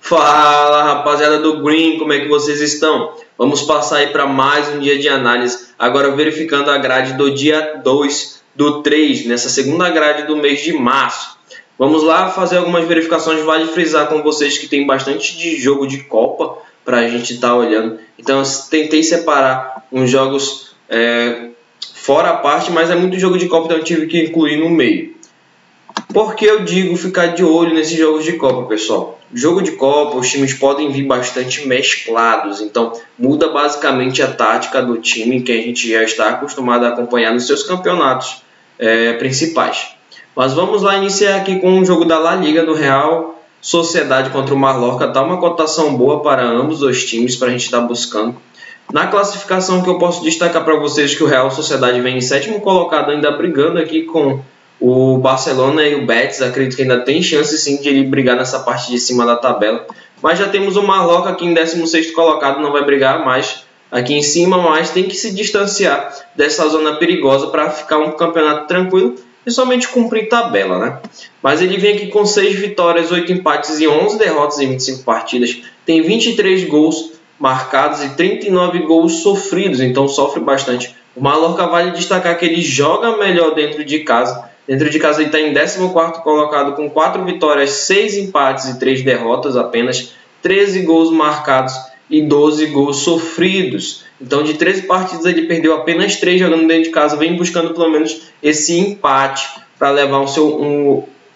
Fala, rapaziada do Green, como é que vocês estão? Vamos passar aí para mais um dia de análise, agora verificando a grade do dia 2 do 3, nessa segunda grade do mês de março. Vamos lá fazer algumas verificações. Vale frisar com vocês que tem bastante de jogo de Copa para a gente estar olhando. Então eu tentei separar uns jogos fora a parte, mas é muito jogo de Copa, então eu tive que incluir no meio. Por que eu digo ficar de olho nesses jogos de Copa, pessoal? Jogo de Copa, os times podem vir bastante mesclados, então muda basicamente a tática do time que a gente já está acostumado a acompanhar nos seus campeonatos principais. Mas vamos lá iniciar aqui com um jogo da La Liga do Real Sociedade contra o Mallorca. Tá uma cotação boa para ambos os times para a gente estar buscando. Na classificação, que eu posso destacar para vocês que o Real Sociedade vem em sétimo colocado, ainda brigando aqui com o Barcelona e o Betis. Acredito que ainda tem chance sim de ele brigar nessa parte de cima da tabela. Mas já temos o Mallorca aqui em 16º colocado, não vai brigar mais aqui em cima, mas tem que se distanciar dessa zona perigosa para ficar um campeonato tranquilo e somente cumprir tabela, né? Mas ele vem aqui com 6 vitórias, 8 empates e 11 derrotas em 25 partidas. Tem 23 gols marcados e 39 gols sofridos, então sofre bastante. O Mallorca vale destacar que ele joga melhor dentro de casa. Dentro de casa ele está em 14º colocado com 4 vitórias, 6 empates e 3 derrotas apenas, 13 gols marcados e 12 gols sofridos. Então de 13 partidas ele perdeu apenas 3 jogando dentro de casa, vem buscando pelo menos esse empate para levar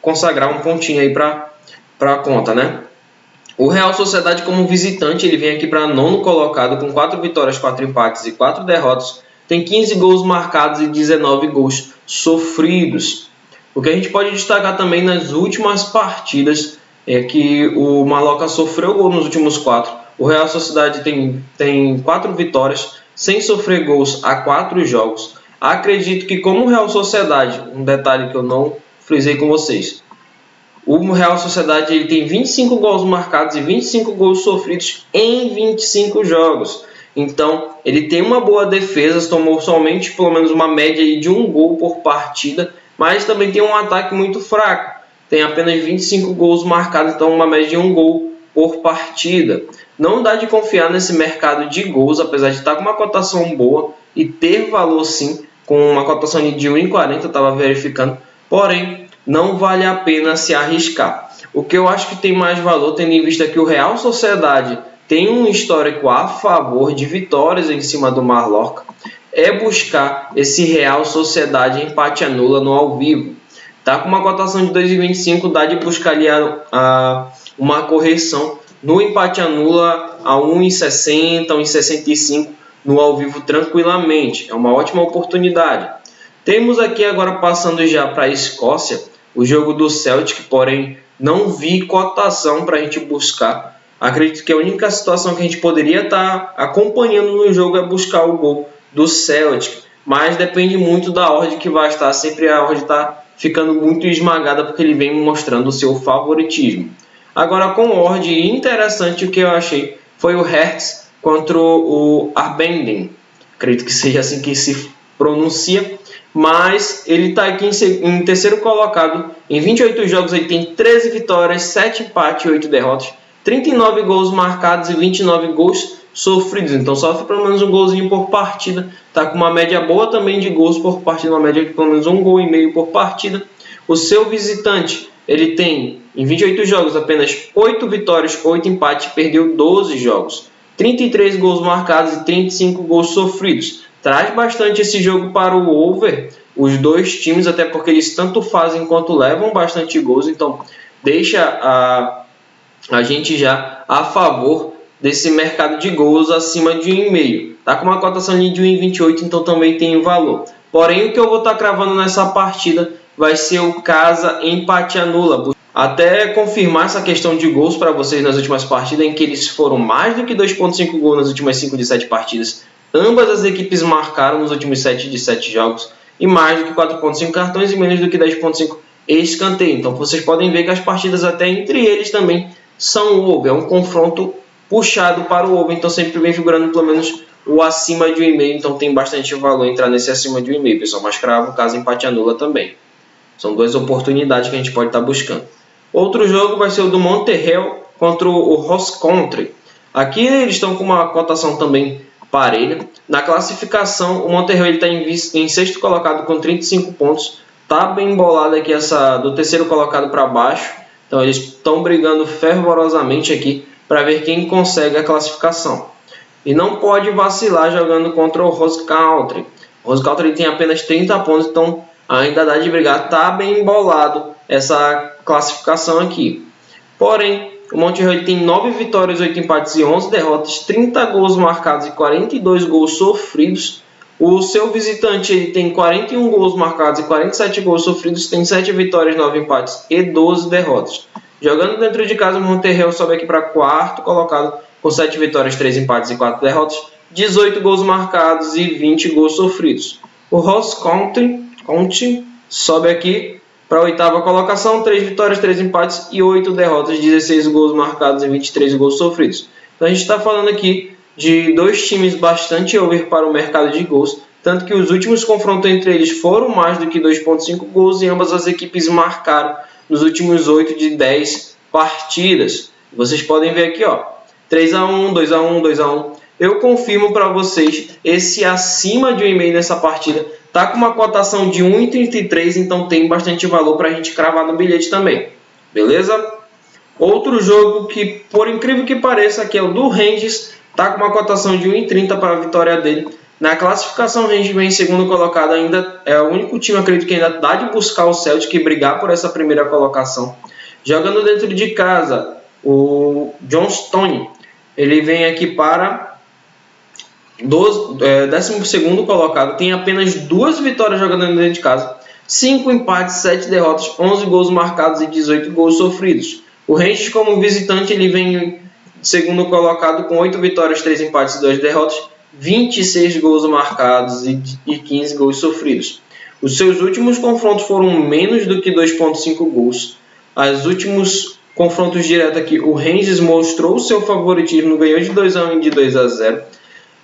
consagrar um pontinho aí para a conta, né? O Real Sociedade como visitante, ele vem aqui para 9º colocado com 4 vitórias, 4 empates e 4 derrotas. Tem 15 gols marcados e 19 gols sofridos. O que a gente pode destacar também nas últimas partidas é que o Mallorca sofreu gol nos últimos 4. O Real Sociedade tem 4 vitórias sem sofrer gols há 4 jogos. Acredito que como o Real Sociedade, um detalhe que eu não frisei com vocês, o Real Sociedade ele tem 25 gols marcados e 25 gols sofridos em 25 jogos. Então, ele tem uma boa defesa, tomou somente pelo menos uma média de 1 gol por partida, mas também tem um ataque muito fraco. Tem apenas 25 gols marcados, então uma média de 1 gol por partida. Não dá de confiar nesse mercado de gols, apesar de estar com uma cotação boa e ter valor sim, com uma cotação de 1,40, eu estava verificando, porém não vale a pena se arriscar. O que eu acho que tem mais valor, tendo em vista que o Real Sociedade tem um histórico a favor de vitórias em cima do Mallorca, é buscar esse Real Sociedade empate anula no ao vivo. Tá com uma cotação de 2,25, dá de buscar ali uma correção no empate anula a 1,60, 1,65 no ao vivo tranquilamente. É uma ótima oportunidade. Temos aqui agora passando já para a Escócia, o jogo do Celtic, porém não vi cotação para a gente buscar. Acredito que a única situação que a gente poderia estar acompanhando no jogo é buscar o gol do Celtic, mas depende muito da odd que vai estar. Sempre a odd está ficando muito esmagada porque ele vem mostrando o seu favoritismo. Agora com odd interessante, o que eu achei foi o Hertz contra o Arbenden. Acredito que seja assim que se pronuncia, mas ele está aqui em terceiro colocado. Em 28 jogos ele tem 13 vitórias, 7 empates e 8 derrotas. 39 gols marcados e 29 gols sofridos. Então sofre pelo menos um golzinho por partida. Está com uma média boa também de gols por partida, uma média de pelo menos 1,5 gol por partida. O seu visitante, ele tem em 28 jogos apenas 8 vitórias, 8 empates, perdeu 12 jogos. 33 gols marcados e 35 gols sofridos. Traz bastante esse jogo para o over. Os dois times, até porque eles tanto fazem quanto levam bastante gols. Então deixa a gente já a favor desse mercado de gols acima de 1,5. Está com uma cotação de 1,28, então também tem valor. Porém, o que eu vou estar cravando nessa partida vai ser o Casa empate anula. Até confirmar essa questão de gols para vocês nas últimas partidas, em que eles foram mais do que 2,5 gols nas últimas 5 de 7 partidas. Ambas as equipes marcaram nos últimos 7 de 7 jogos. E mais do que 4,5 cartões e menos do que 10,5 escanteio. Então vocês podem ver que as partidas até entre eles também são over, é um confronto puxado para o over, então sempre vem figurando pelo menos o acima de 1,5, então tem bastante valor entrar nesse acima de 1,5, pessoal, mas cravo caso empate anula também. São duas oportunidades que a gente pode estar buscando. Outro jogo vai ser o do Monterrey contra o Ross Country. Aqui eles estão com uma cotação também parelha. Na classificação, o Monterrey está em sexto colocado com 35 pontos. Está bem embolado aqui do terceiro colocado para baixo. Então eles estão brigando fervorosamente aqui para ver quem consegue a classificação. E não pode vacilar jogando contra o Ross Country. O Ross Country tem apenas 30 pontos, então ainda dá de brigar. Está bem embolado essa classificação aqui. Porém, o Monterrey tem 9 vitórias, 8 empates e 11 derrotas, 30 gols marcados e 42 gols sofridos. O seu visitante ele tem 41 gols marcados e 47 gols sofridos, tem 7 vitórias, 9 empates e 12 derrotas. Jogando dentro de casa, o Monterrey sobe aqui para quarto colocado com 7 vitórias, 3 empates e 4 derrotas, 18 gols marcados e 20 gols sofridos. O Ross Country sobe aqui para a oitava colocação, 3 vitórias, 3 empates e 8 derrotas, 16 gols marcados e 23 gols sofridos. Então a gente está falando aqui de dois times bastante over para o mercado de gols, tanto que os últimos confrontos entre eles foram mais do que 2.5 gols e ambas as equipes marcaram nos últimos 8 de 10 partidas. Vocês podem ver aqui, 3-1, 2-1, 2-1. Eu confirmo para vocês, esse acima de 1,5 nessa partida está com uma cotação de 1,33, então tem bastante valor para a gente cravar no bilhete também. Beleza? Outro jogo que, por incrível que pareça, aqui é o do Rangers, está com uma cotação de 1,30 para a vitória dele. Na classificação, o Rangers vem em segundo colocado, ainda é o único time, acredito, que ainda dá de buscar o Celtic e brigar por essa primeira colocação. Jogando dentro de casa, o John Stone, ele vem aqui para 12º colocado, tem apenas 2 vitórias jogando dentro de casa, 5 empates, 7 derrotas, 11 gols marcados e 18 gols sofridos. O Rangers, como visitante, ele vem segundo colocado com 8 vitórias, 3 empates e 2 derrotas, 26 gols marcados e 15 gols sofridos. Os seus últimos confrontos foram menos do que 2.5 gols. Os últimos confrontos diretos aqui, o Rangers mostrou o seu favoritismo, ganhou de 2-1 e de 2-0.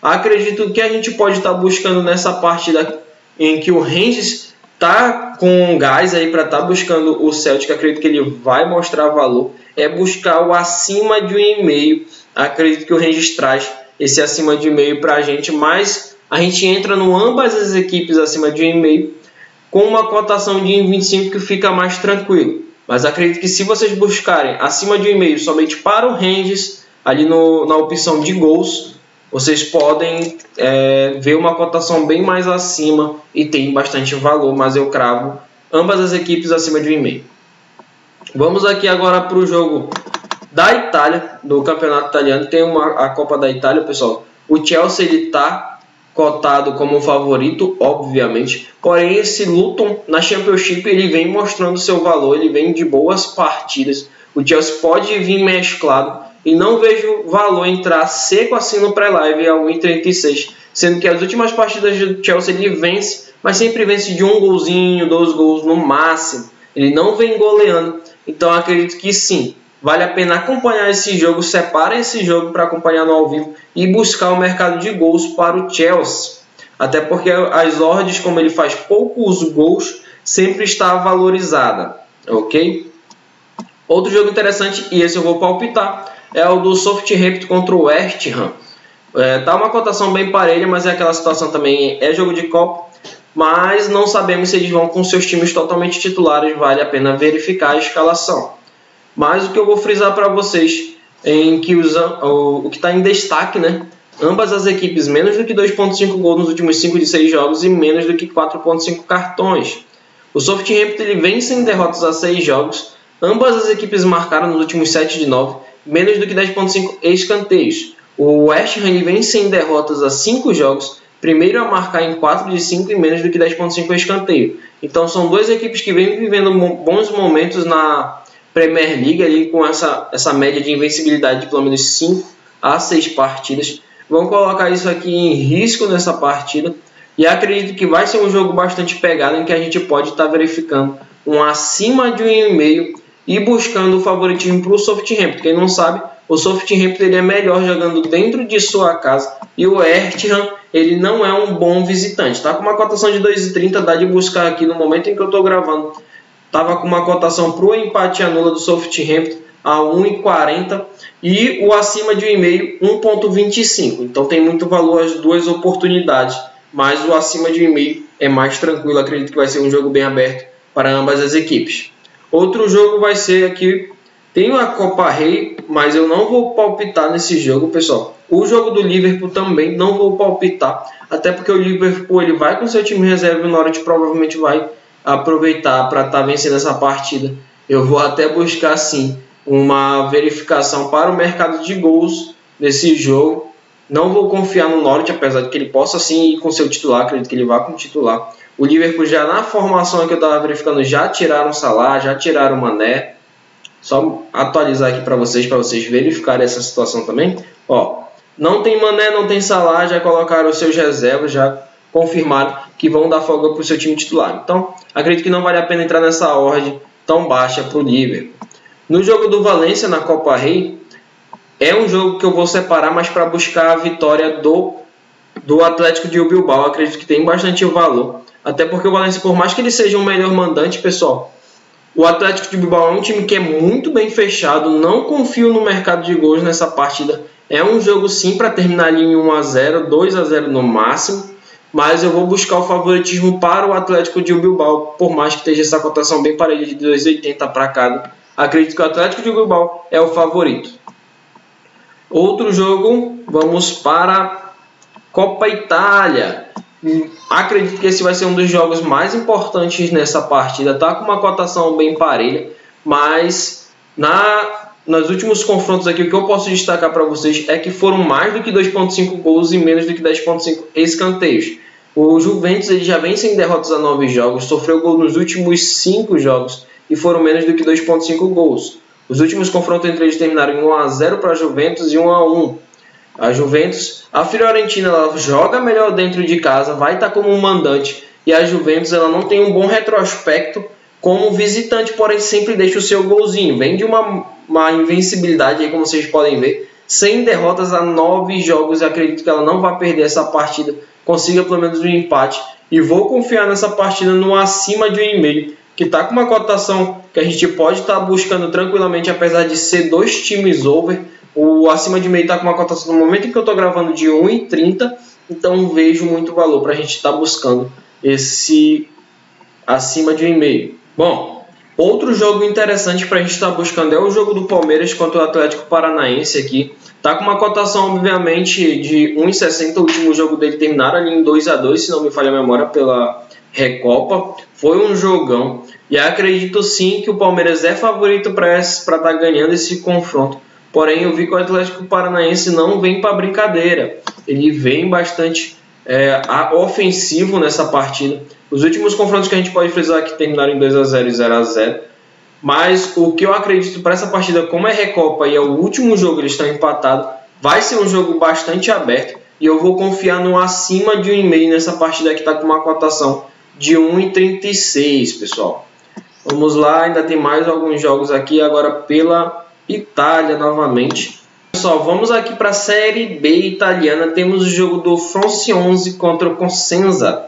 Acredito que a gente pode estar buscando nessa partida em que o Rangers está com gás aí para estar buscando o Celtic. Acredito que ele vai mostrar valor. É buscar o acima de 1,5. Acredito que o Rangers traz esse acima de 1,5 para a gente, mas a gente entra no ambas as equipes acima de 1,5 com uma cotação de 1,25 que fica mais tranquilo. Mas acredito que se vocês buscarem acima de 1,5 somente para o Rangers, ali na opção de gols, vocês podem ver uma cotação bem mais acima e tem bastante valor, mas eu cravo ambas as equipes acima de 1,5. Vamos aqui agora para o jogo da Itália, do campeonato italiano. Tem a Copa da Itália, pessoal. O Chelsea está cotado como favorito, obviamente. Porém, esse Luton na Championship ele vem mostrando seu valor, ele vem de boas partidas. O Chelsea pode vir mesclado. E não vejo valor entrar seco assim no pré-live a 1,36, sendo que as últimas partidas do Chelsea ele vence, mas sempre vence de 1 golzinho, 2 gols no máximo. Ele não vem goleando, então acredito que sim, vale a pena acompanhar esse jogo, separa esse jogo para acompanhar no ao vivo e buscar o mercado de gols para o Chelsea. Até porque as odds, como ele faz poucos gols, sempre está valorizada, ok? Outro jogo interessante, e esse eu vou palpitar, é o do Southampton contra o West Ham. Tá uma cotação bem parelha, mas é aquela situação também, é jogo de Copa, mas não sabemos se eles vão com seus times totalmente titulares, vale a pena verificar a escalação. Mas o que eu vou frisar para vocês, em que o que está em destaque, né? Ambas as equipes menos do que 2.5 gols nos últimos 5 de 6 jogos e menos do que 4.5 cartões. O Southampton ele vem sem derrotas a 6 jogos, ambas as equipes marcaram nos últimos 7 de 9, menos do que 10.5 escanteios. O West Ham vem sem derrotas a 5 jogos, primeiro a marcar em 4 de 5 e menos do que 10.5 escanteio. Então são duas equipes que vêm vivendo bons momentos na Premier League, ali com essa média de invencibilidade de pelo menos 5 a 6 partidas. Vamos colocar isso aqui em risco nessa partida. E acredito que vai ser um jogo bastante pegado, em que a gente pode estar verificando um acima de 1,5 e buscando o favoritismo para o Southampton. Quem não sabe, o Southampton ele é melhor jogando dentro de sua casa e o West Ham ele não é um bom visitante. Está com uma cotação de 2,30, dá de buscar aqui no momento em que eu estou gravando. Estava com uma cotação para o empate anula do Southampton, a 1,40 e o acima de 1,5 1,25. Então tem muito valor as duas oportunidades, mas o acima de 1,5 é mais tranquilo. Acredito que vai ser um jogo bem aberto para ambas as equipes. Outro jogo vai ser aqui, tem a Copa Rei, mas eu não vou palpitar nesse jogo, pessoal. O jogo do Liverpool também não vou palpitar, até porque o Liverpool ele vai com seu time reserva e o Norwich provavelmente vai aproveitar para estar vencendo essa partida. Eu vou até buscar sim uma verificação para o mercado de gols desse jogo. Não vou confiar no Norwich, apesar de que ele possa sim ir com seu titular, acredito que ele vá com o titular. O Liverpool já na formação que eu estava verificando, já tiraram o Salah, já tiraram o Mané. Só atualizar aqui para vocês verificarem essa situação também. Ó, não tem Mané, não tem Salah, já colocaram os seus reservas, já confirmaram que vão dar folga para o seu time titular. Então, acredito que não vale a pena entrar nessa ordem tão baixa para o Liverpool. No jogo do Valência, na Copa Rei, é um jogo que eu vou separar, mas para buscar a vitória do Atlético de Bilbao. Acredito que tem bastante valor. Até porque o Valência, por mais que ele seja um melhor mandante, pessoal, o Atlético de Bilbao é um time que é muito bem fechado. Não confio no mercado de gols nessa partida. É um jogo sim para terminar ali em 1-0, 2-0 no máximo. Mas eu vou buscar o favoritismo para o Atlético de Bilbao, por mais que esteja essa cotação bem parelha de 2,80 para cada. Acredito que o Atlético de Bilbao é o favorito. Outro jogo, vamos para Copa Itália. Acredito que esse vai ser um dos jogos mais importantes nessa partida. Tá com uma cotação bem parelha, mas nos últimos confrontos aqui, o que eu posso destacar para vocês é que foram mais do que 2,5 gols e menos do que 10,5 escanteios. O Juventus ele já vem sem derrotas a 9 jogos, sofreu gol nos últimos 5 jogos e foram menos do que 2,5 gols. Os últimos confrontos entre eles terminaram em 1-0 para a Juventus e 1-1. A Juventus, a Fiorentina, ela joga melhor dentro de casa, vai estar como um mandante, e a Juventus ela não tem um bom retrospecto como visitante, porém sempre deixa o seu golzinho. Vem de uma invencibilidade aí, como vocês podem ver, 100 derrotas a 9 jogos. Eu acredito que ela não vai perder essa partida, consiga pelo menos um empate, e vou confiar nessa partida no acima de 1,5, que está com uma cotação que a gente pode estar buscando tranquilamente, apesar de ser dois times over. O acima de 1,5 está com uma cotação no momento em que eu estou gravando de 1,30, então vejo muito valor para a gente estar buscando esse acima de 1,5. Bom, outro jogo interessante para a gente estar buscando é o jogo do Palmeiras contra o Atlético Paranaense aqui. Está com uma cotação, obviamente, de 1,60. O último jogo dele terminaram ali em 2-2, se não me falha a memória, pela Recopa. Foi um jogão. E acredito sim que o Palmeiras é favorito para estar ganhando esse confronto. Porém, eu vi que o Atlético Paranaense não vem para brincadeira. Ele vem bastante ofensivo nessa partida. Os últimos confrontos que a gente pode frisar aqui terminaram em 2-0 e 0-0. Mas o que eu acredito para essa partida, como é Recopa e é o último jogo, eles estão empatados, vai ser um jogo bastante aberto. E eu vou confiar no acima de 1,5 nessa partida que está com uma cotação de 1,36, pessoal. Vamos lá, ainda tem mais alguns jogos aqui, agora pela Itália novamente. Pessoal, vamos aqui para a Série B italiana. Temos o jogo do Frosinone contra o Cosenza.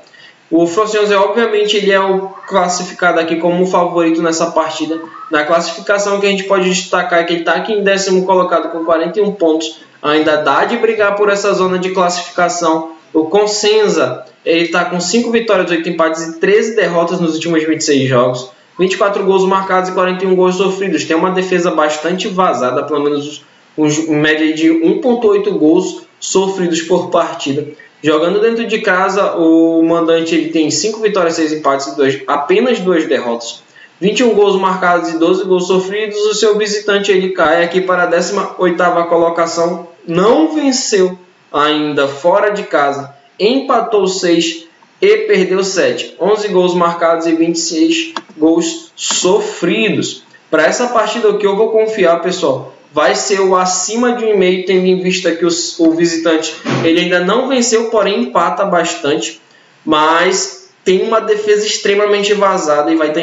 O Frosinone, obviamente, ele é o classificado aqui como o favorito nessa partida. Na classificação que a gente pode destacar é que ele está aqui em 10º colocado com 41 pontos. Ainda dá de brigar por essa zona de classificação. O Cosenza, ele está com 5 vitórias, 8 empates e 13 derrotas nos últimos 26 jogos. 24 gols marcados e 41 gols sofridos. Tem uma defesa bastante vazada, pelo menos em média de 1,8 gols sofridos por partida. Jogando dentro de casa, o mandante ele tem 5 vitórias, 6 empates e apenas 2 derrotas. 21 gols marcados e 12 gols sofridos. O seu visitante ele cai aqui para a 18ª colocação. Não venceu ainda fora de casa. Empatou 6 e perdeu 7. 11 gols marcados e 26 gols sofridos. Para essa partida, o que eu vou confiar, pessoal, vai ser o acima de 1,5, tendo em vista que o visitante ele ainda não venceu, porém empata bastante, mas tem uma defesa extremamente vazada e vai estar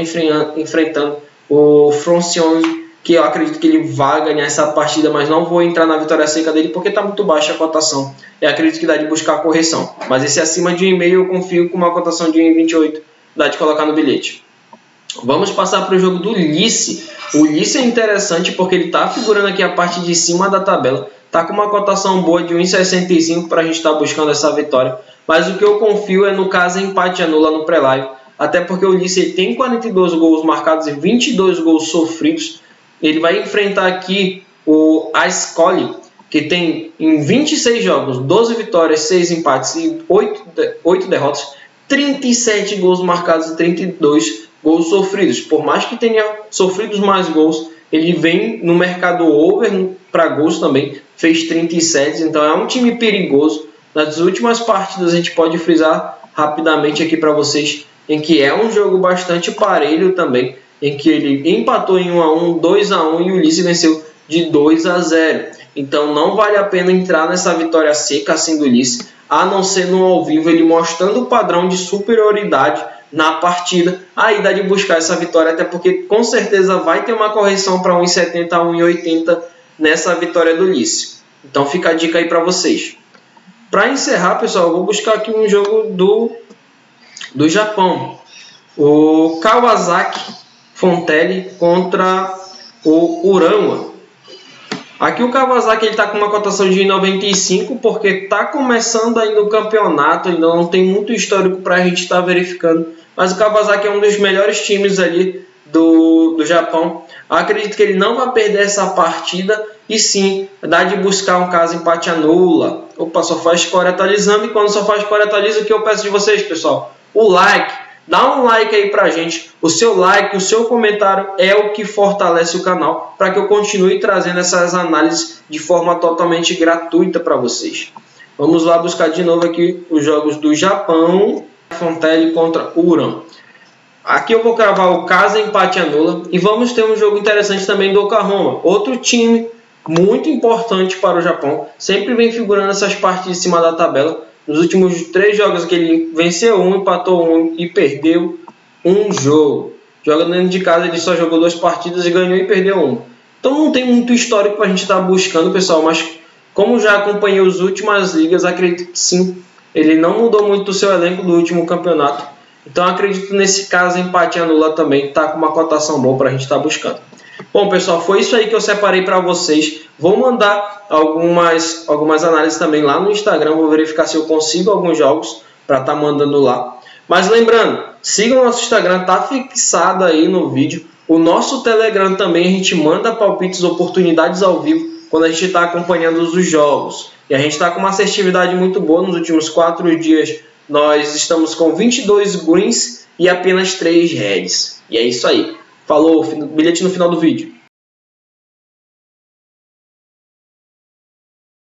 enfrentando o Frosinone, que eu acredito que ele vai ganhar essa partida, mas não vou entrar na vitória seca dele porque está muito baixa a cotação. Eu acredito que dá de buscar a correção, mas esse acima de 1,5 eu confio com uma cotação de 1,28, dá de colocar no bilhete. Vamos passar para o jogo do Lice. O Lice é interessante porque ele está figurando aqui a parte de cima da tabela. Está com uma cotação boa de 1,65 para a gente estar buscando essa vitória. Mas o que eu confio é no caso empate anula no pré-live. Até porque o Lice tem 42 gols marcados e 22 gols sofridos. Ele vai enfrentar aqui o Ascoli, que tem em 26 jogos, 12 vitórias, 6 empates e 8 derrotas, 37 gols marcados e 32 gols sofridos. Por mais que tenha sofrido mais gols, ele vem no mercado over para gols também, fez 37, então é um time perigoso. Nas últimas partidas a gente pode frisar rapidamente aqui para vocês, em que é um jogo bastante parelho também, em que ele empatou em 1-1, 2-1 e o Lice venceu de 2-0. Então não vale a pena entrar nessa vitória seca assim do Lice, a não ser no ao vivo, ele mostrando o padrão de superioridade na partida. Aí dá de buscar essa vitória, até porque com certeza vai ter uma correção para 1,70 a 1,80 nessa vitória do Lice. Então fica a dica aí para vocês. Para encerrar, pessoal, eu vou buscar aqui um jogo do Japão. O Kawasaki Frontale contra o Urawa. Aqui o Kawasaki está com uma cotação de 95 porque está começando ainda o campeonato, ainda não tem muito histórico para a gente estar verificando. Mas o Kawasaki é um dos melhores times ali do Japão. Acredito que ele não vai perder essa partida e sim, dá de buscar um caso empate anula. Opa, só faz score atualizando, e quando só faz score atualiza, o que eu peço de vocês, pessoal? O like. Dá um like aí pra gente. O seu like, o seu comentário é o que fortalece o canal para que eu continue trazendo essas análises de forma totalmente gratuita para vocês. Vamos lá buscar de novo aqui os jogos do Japão. Frontale contra Urawa. Aqui eu vou cravar o caso empate anula e vamos ter um jogo interessante também do Yokohama. Outro time muito importante para o Japão. Sempre vem figurando essas partes de cima da tabela. Nos últimos 3 jogos que ele venceu um, empatou um e perdeu um jogo. Jogando dentro de casa ele só jogou 2 partidas e ganhou e perdeu um. Então não tem muito histórico para a gente estar buscando, pessoal. Mas como já acompanhei as últimas ligas, acredito que sim. Ele não mudou muito o seu elenco do último campeonato. Então acredito nesse caso empate anula também. Está com uma cotação boa para a gente estar buscando. Bom, pessoal, foi isso aí que eu separei para vocês. Vou mandar algumas análises também lá no Instagram. Vou verificar se eu consigo alguns jogos para estar mandando lá. Mas lembrando, siga o nosso Instagram, está fixado aí no vídeo. O nosso Telegram também, a gente manda palpites, oportunidades ao vivo quando a gente está acompanhando os jogos. E a gente está com uma assertividade muito boa. Nos últimos 4 dias nós estamos com 22 greens e apenas 3 reds. E é isso aí. Falou, bilhete no final do vídeo.